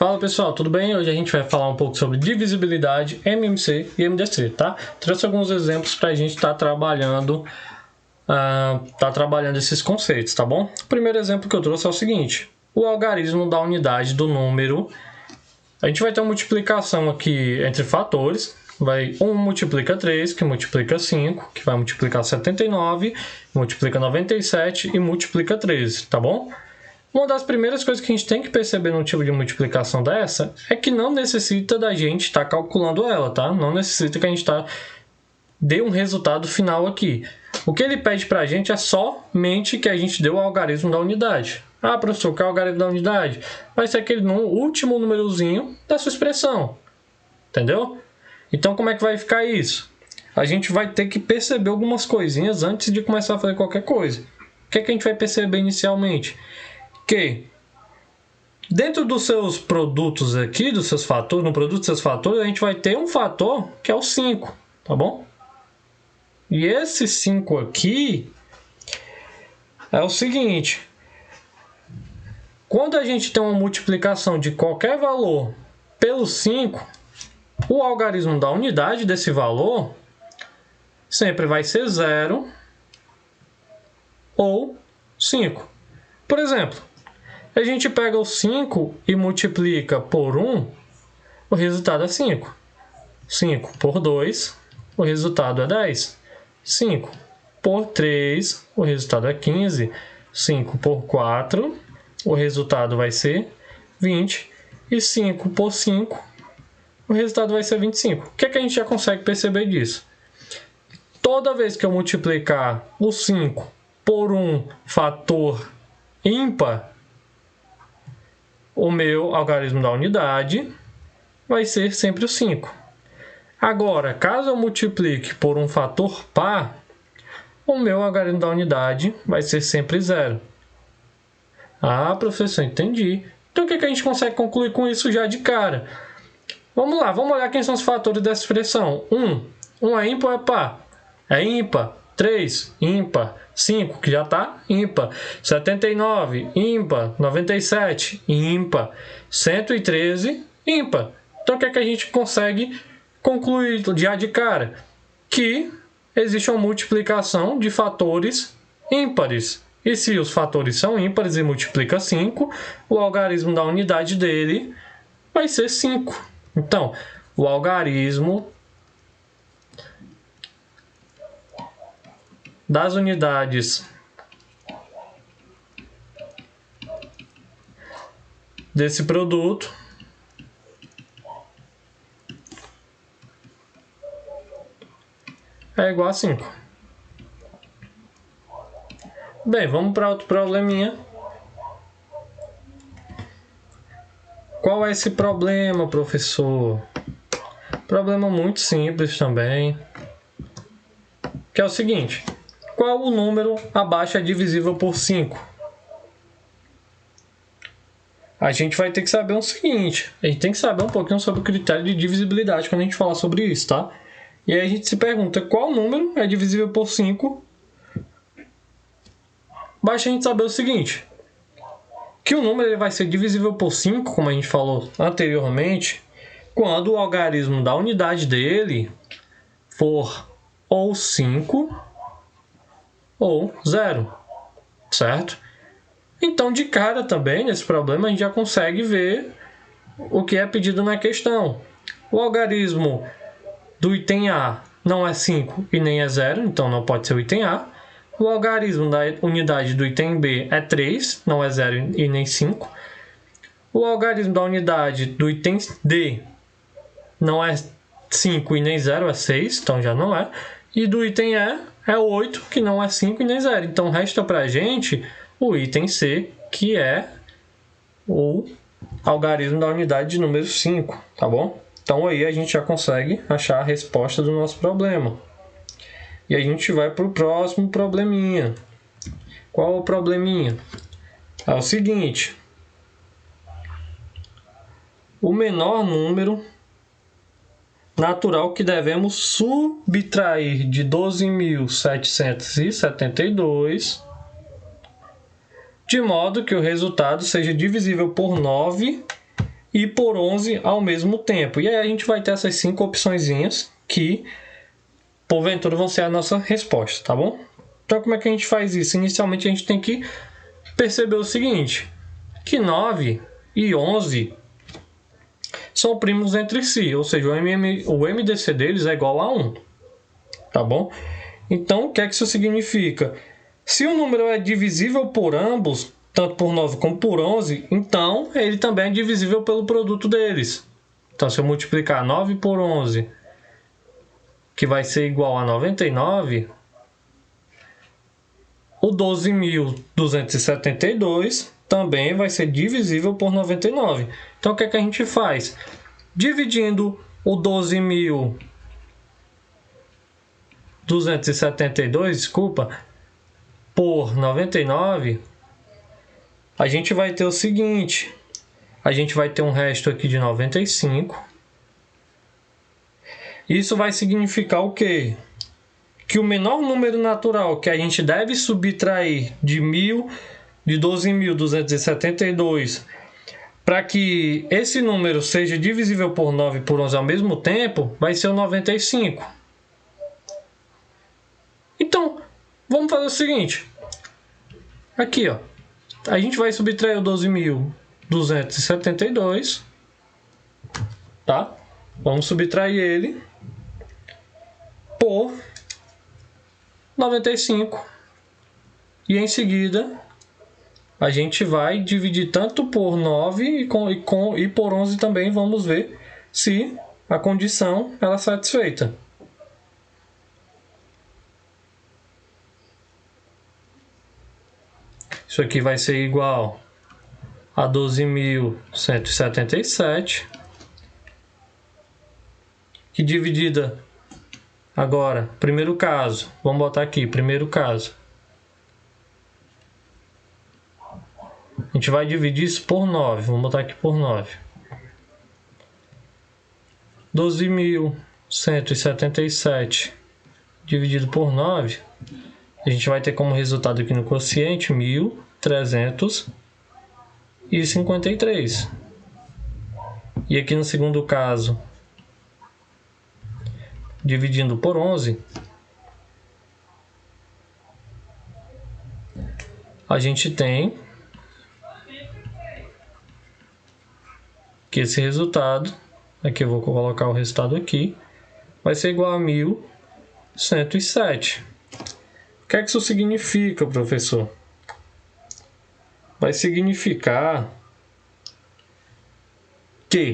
Fala pessoal, tudo bem? Hoje a gente vai falar um pouco sobre divisibilidade, MMC e MDC, tá? Trouxe alguns exemplos para a gente estar trabalhando esses conceitos, tá bom? O primeiro exemplo que eu trouxe é o seguinte: o algarismo da unidade do número. A gente vai ter uma multiplicação aqui entre fatores. 1 multiplica 3, que multiplica 5, que vai multiplicar 79, multiplica 97 e multiplica 13, tá bom? Uma das primeiras coisas que a gente tem que perceber num tipo de multiplicação dessa é que não necessita da gente estar calculando ela, tá? Não necessita que a gente dê um resultado final aqui. O que ele pede pra gente é somente que a gente dê o algarismo da unidade. Ah, professor, qual é o algarismo da unidade? Vai ser aquele último númerozinho da sua expressão. Entendeu? Então, como é que vai ficar isso? A gente vai ter que perceber algumas coisinhas antes de começar a fazer qualquer coisa. O que é que a gente vai perceber inicialmente? Que dentro dos seus produtos aqui, dos seus fatores, no produto dos seus fatores, a gente vai ter um fator que é o 5, tá bom? E esse 5 aqui é o seguinte: quando a gente tem uma multiplicação de qualquer valor pelo 5, o algarismo da unidade desse valor sempre vai ser 0 ou 5. Por exemplo, a gente pega o 5 e multiplica por 1, o resultado é 5. 5 por 2, o resultado é 10. 5 por 3, o resultado é 15. 5 por 4, o resultado vai ser 20. E 5 por 5, o resultado vai ser 25. O que é que a gente já consegue perceber disso? Toda vez que eu multiplicar o 5 por um fator ímpar, o meu algarismo da unidade vai ser sempre o 5. Agora, caso eu multiplique por um fator par, o meu algarismo da unidade vai ser sempre 0. Ah, professor, entendi. Então, o que a gente consegue concluir com isso já de cara? Vamos lá, vamos olhar quem são os fatores dessa expressão. 1 é ímpar ou é par? É ímpar. 3, ímpar. 5, que já está ímpar. 79, ímpar. 97, ímpar. 113, ímpar. Então, o que é que a gente consegue concluir já de cara? Que existe uma multiplicação de fatores ímpares. E se os fatores são ímpares e multiplica 5, o algarismo da unidade dele vai ser 5. Então, o algarismo das unidades desse produto é igual a 5. Bem, vamos para outro probleminha. Qual é esse problema, professor? Problema muito simples também, que é o seguinte: qual o número abaixo é divisível por 5? A gente vai ter que saber o seguinte: a gente tem que saber um pouquinho sobre o critério de divisibilidade quando a gente falar sobre isso, tá? E aí a gente se pergunta qual número é divisível por 5. Basta a gente saber o seguinte: que o número ele vai ser divisível por 5, como a gente falou anteriormente, quando o algarismo da unidade dele for ou 5 ou 0, certo? Então, de cara também, nesse problema, a gente já consegue ver o que é pedido na questão. O algarismo do item A não é 5 e nem é 0, então não pode ser o item A. O algarismo da unidade do item B é 3, não é 0 e nem 5. O algarismo da unidade do item D não é 5 e nem 0, é 6, então já não é. E do item E é 8, que não é 5 e nem 0. Então resta para a gente o item C, que é o algarismo da unidade de número 5, tá bom? Então aí a gente já consegue achar a resposta do nosso problema. E a gente vai para o próximo probleminha. Qual é o probleminha? É o seguinte: o menor número natural que devemos subtrair de 12.772, de modo que o resultado seja divisível por 9 e por 11 ao mesmo tempo. E aí a gente vai ter essas 5 opçõezinhas que, porventura, vão ser a nossa resposta, tá bom? Então, como é que a gente faz isso? Inicialmente, a gente tem que perceber o seguinte, que 9 e 11 são primos entre si, ou seja, o MDC deles é igual a 1, tá bom? Então, o que é que isso significa? Se o número é divisível por ambos, tanto por 9 como por 11, então ele também é divisível pelo produto deles. Então, se eu multiplicar 9 por 11, que vai ser igual a 99, o 12.272 também vai ser divisível por 99. Então, o que é que a gente faz? Dividindo o 12.272, desculpa, por 99, a gente vai ter o seguinte, a gente vai ter um resto aqui de 95. Isso vai significar o quê? Que o menor número natural que a gente deve subtrair de 12.272 para que esse número seja divisível por 9 e por 11 ao mesmo tempo, vai ser o 95. Então, vamos fazer o seguinte. Aqui, ó. A gente vai subtrair o 12.272, tá? Vamos subtrair ele por 95. E em seguida, a gente vai dividir tanto por 9 e por 11 também. Vamos ver se a condição ela é satisfeita. Isso aqui vai ser igual a 12.177, que dividida agora, primeiro caso, vamos botar aqui, primeiro caso. A gente vai dividir isso por 9, vamos botar aqui por 9. 12.177 dividido por 9, a gente vai ter como resultado aqui no quociente 1.353. E aqui no segundo caso, dividindo por 11, a gente tem que esse resultado, aqui eu vou colocar o resultado aqui, vai ser igual a 1.107. O que é que isso significa, professor? Vai significar que,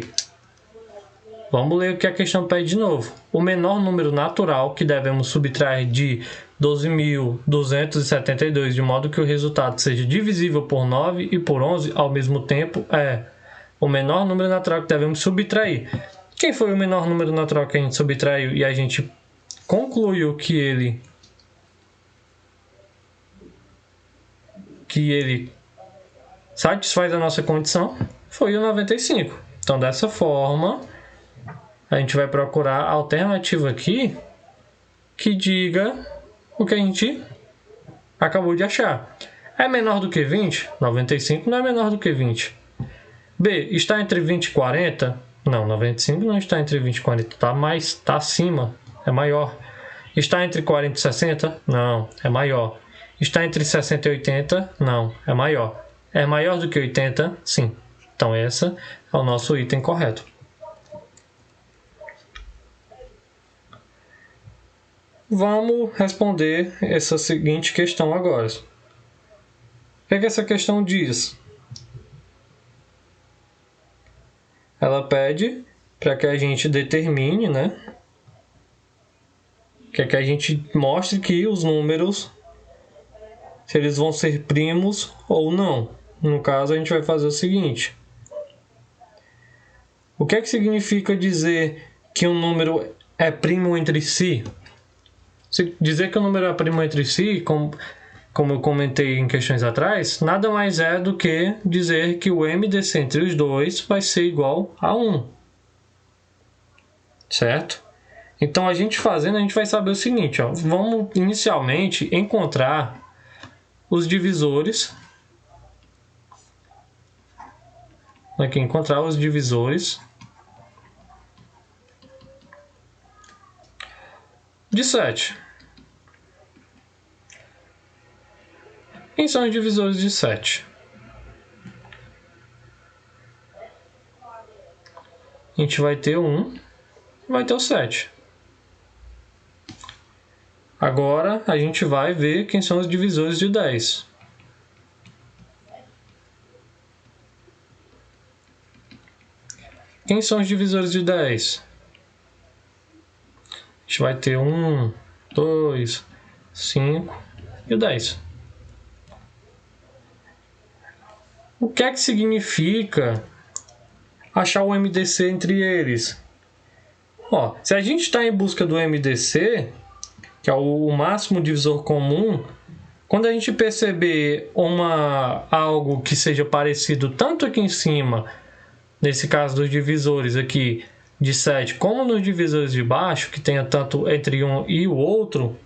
vamos ler o que a questão pede de novo, o menor número natural que devemos subtrair de 12.272, de modo que o resultado seja divisível por 9 e por 11 ao mesmo tempo, é o menor número natural que devemos subtrair. Quem foi o menor número natural que a gente subtraiu e a gente concluiu que ele satisfaz a nossa condição? Foi o 95. Então, dessa forma, a gente vai procurar a alternativa aqui que diga o que a gente acabou de achar. É menor do que 20? 95 não é menor do que 20. B, está entre 20 e 40? Não, 95 não está entre 20 e 40. Está acima, é maior. Está entre 40 e 60? Não, é maior. Está entre 60 e 80? Não, é maior. É maior do que 80? Sim. Então, esse é o nosso item correto. Vamos responder essa seguinte questão agora. O que é que essa questão diz? Ela pede para que a gente determine, né? Que a gente mostre que os números, se eles vão ser primos ou não. No caso, a gente vai fazer o seguinte. O que é que significa dizer que um número é primo entre si? Dizer que o número é primo entre si, como eu comentei em questões atrás, nada mais é do que dizer que o MDC entre os dois vai ser igual a 1. Certo? Então, a gente vai saber o seguinte, ó. Vamos inicialmente encontrar os divisores aqui encontrar os divisores de 7. Quem são os divisores de 7? A gente vai ter o 1 e vai ter o 7. Agora a gente vai ver quem são os divisores de 10. Quem são os divisores de 10? A gente vai ter 1, 2, 5 e o 10. O que é que significa achar o MDC entre eles? Ó, se a gente está em busca do MDC, que é o máximo divisor comum, quando a gente perceber algo que seja parecido tanto aqui em cima, nesse caso dos divisores aqui de 7, como nos divisores de baixo, que tenha tanto entre um e o outro,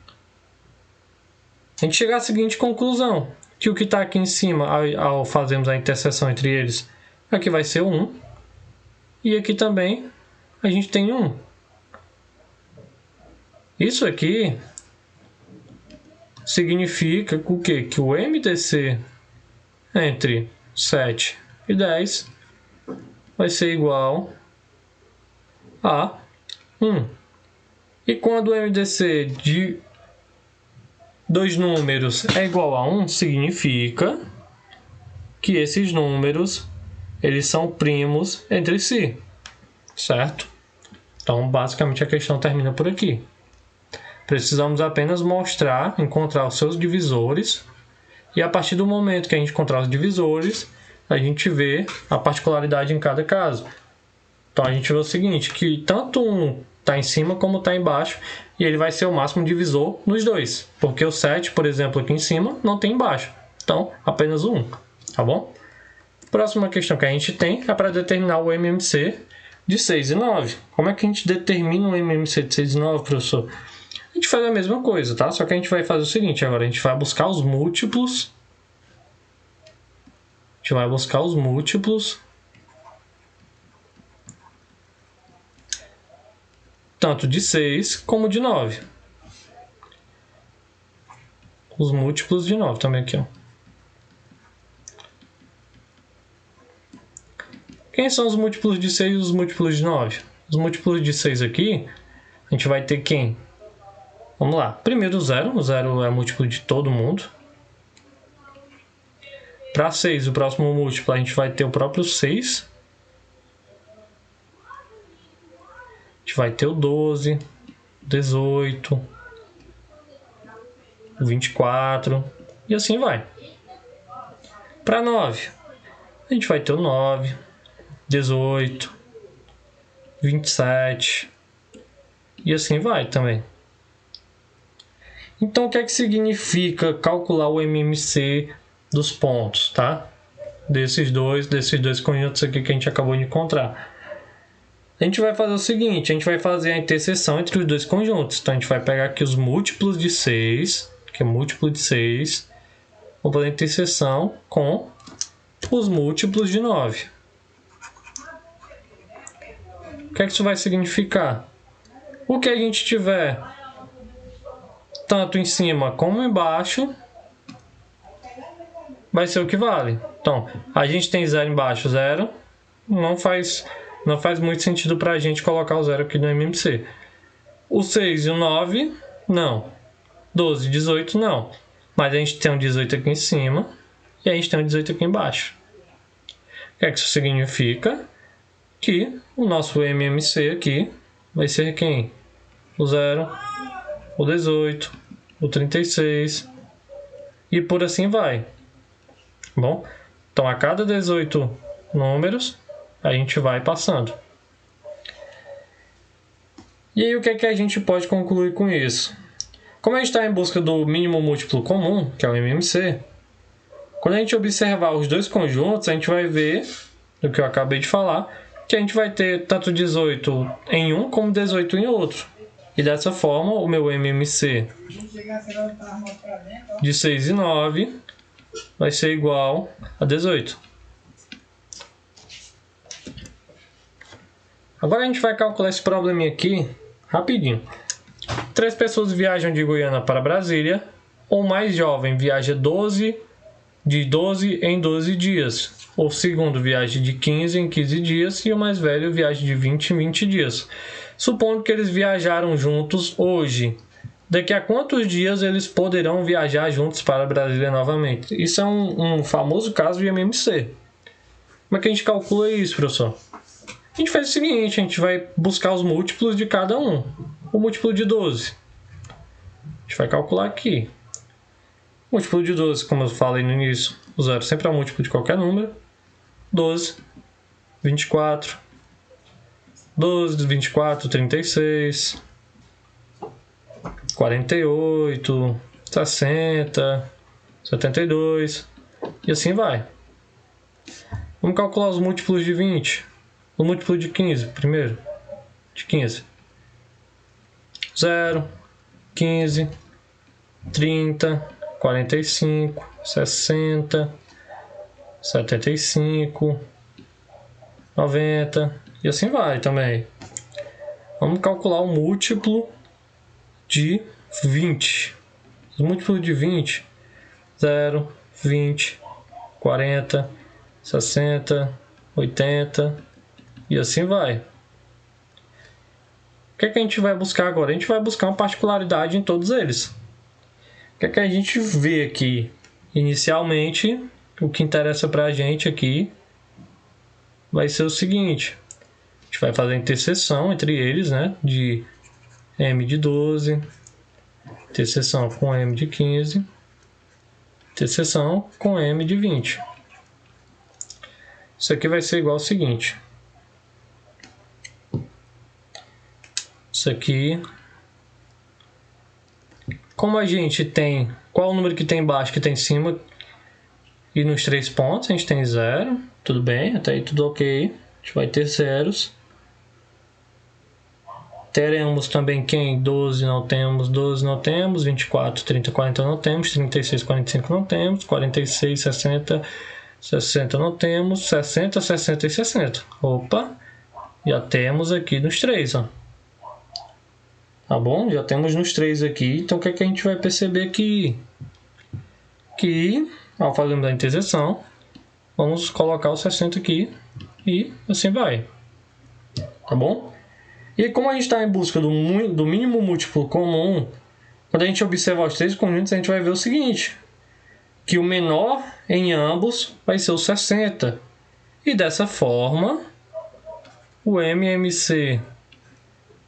a gente chega à seguinte conclusão, que o que está aqui em cima, ao fazermos a interseção entre eles, aqui vai ser 1, e aqui também a gente tem 1. Isso aqui significa o quê? Que o MDC entre 7 e 10 vai ser igual a 1. E quando o MDC de dois números é igual a 1, significa que esses números eles são primos entre si, certo? Então, basicamente, a questão termina por aqui. Precisamos apenas encontrar os seus divisores, e a partir do momento que a gente encontrar os divisores, a gente vê a particularidade em cada caso. Então a gente vê o seguinte, que tanto um está em cima como está embaixo, e ele vai ser o máximo divisor nos dois, porque o 7, por exemplo, aqui em cima não tem embaixo, então apenas o 1, tá bom? Próxima questão que a gente tem é para determinar o MMC de 6 e 9. Como é que a gente determina o MMC de 6 e 9, professor? A gente faz a mesma coisa, tá? Só que a gente vai fazer o seguinte, agora a gente vai buscar os múltiplos. A gente vai buscar os múltiplos tanto de 6 como de 9. Os múltiplos de 9 também aqui, ó. Quem são os múltiplos de 6 e os múltiplos de 9? Os múltiplos de 6 aqui, a gente vai ter quem? Vamos lá. Primeiro o 0. O 0 é múltiplo de todo mundo. Para 6, o próximo múltiplo, a gente vai ter o próprio 6. A gente vai ter o 12, 18, 24 e assim vai. Para 9, a gente vai ter o 9, 18, 27 e assim vai também. Então, o que é que significa calcular o MMC dos pontos, tá? Desses dois conjuntos aqui que a gente acabou de encontrar. A gente vai fazer o seguinte, a gente vai fazer a interseção entre os dois conjuntos. Então, a gente vai pegar aqui os múltiplos de 6, que é múltiplo de 6, vou fazer a interseção com os múltiplos de 9. O que é que isso vai significar? O que a gente tiver tanto em cima como embaixo vai ser o que vale. Então, a gente tem 0 embaixo, 0, não faz muito sentido para a gente colocar o 0 aqui no MMC. O 6 e o 9, não. 12 e 18, não. Mas a gente tem um 18 aqui em cima e a gente tem um 18 aqui embaixo. O que é que isso significa? Que o nosso MMC aqui vai ser quem? O 0, o 18, o 36 e por assim vai. Bom, então a cada 18 números a gente vai passando. E aí o que é que a gente pode concluir com isso? Como a gente está em busca do mínimo múltiplo comum, que é o MMC, quando a gente observar os dois conjuntos, a gente vai ver, do que eu acabei de falar, que a gente vai ter tanto 18 em um como 18 em outro. E dessa forma, o meu MMC de 6 e 9 vai ser igual a 18. Agora a gente vai calcular esse probleminha aqui rapidinho. 3 pessoas viajam de Goiânia para Brasília. O mais jovem viaja de 12 em 12 dias. O segundo viaja de 15 em 15 dias. E o mais velho viaja de 20 em 20 dias. Supondo que eles viajaram juntos hoje. Daqui a quantos dias eles poderão viajar juntos para Brasília novamente? Isso é um famoso caso de MMC. Como é que a gente calcula isso, professor? A gente faz o seguinte, a gente vai buscar os múltiplos de cada um. O múltiplo de 12. A gente vai calcular aqui. O múltiplo de 12, como eu falei no início, o zero sempre é o múltiplo de qualquer número. 12, 24, 12, 24, 36, 48, 60, 72 e assim vai. Vamos calcular os múltiplos de 20. O múltiplo de 15, primeiro. De 15. 0, 15, 30, 45, 60, 75, 90 e assim vai também. Vamos calcular o múltiplo de 20. Os múltiplos de 20, 0, 20, 40, 60, 80 e assim vai. O que é que a gente vai buscar agora? A gente vai buscar uma particularidade em todos eles. O que é que a gente vê aqui? Inicialmente, o que interessa para a gente aqui vai ser o seguinte. A gente vai fazer a interseção entre eles, né? De M de 12, interseção com M de 15, interseção com M de 20. Isso aqui vai ser igual ao seguinte. Isso aqui, como a gente tem, qual o número que tem embaixo, que tem em cima e nos 3 pontos, a gente tem 0, tudo bem, até aí tudo ok, a gente vai ter zeros. Teremos também quem? 12 não temos, 24, 30, 40 não temos, 36, 45 não temos, 46, 60, 60 não temos, 60, 60 e 60. Opa, já temos aqui nos 3, ó. Tá bom? Já temos nos 3 aqui. Então, o que é que a gente vai perceber aqui? Que, ao fazermos a interseção, vamos colocar o 60 aqui e assim vai. Tá bom? E como a gente está em busca do mínimo múltiplo comum, quando a gente observar os 3 conjuntos, a gente vai ver o seguinte. Que o menor em ambos vai ser o 60. E dessa forma, o MMC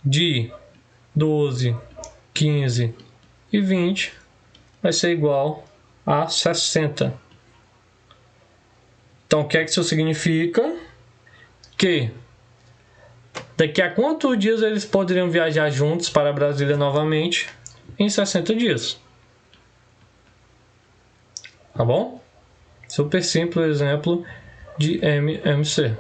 de 12, 15 e 20 vai ser igual a 60. Então, o que é que isso significa? Que daqui a quantos dias eles poderiam viajar juntos para Brasília novamente? Em 60 dias. Tá bom? Super simples exemplo de MMC.